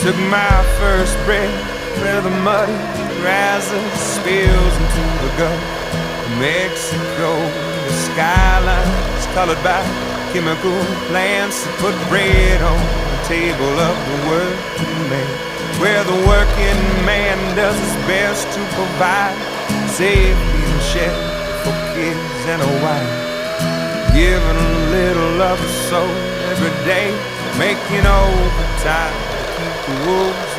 Took my first breath where the muddy rises spills into the Gulf of Mexico. The skyline's colored by chemical plants that put bread on the table of the working man, where the working man does his best to provide safety and shelter for kids and a wife, giving a little of his soul every day, making overtime to keep the wolves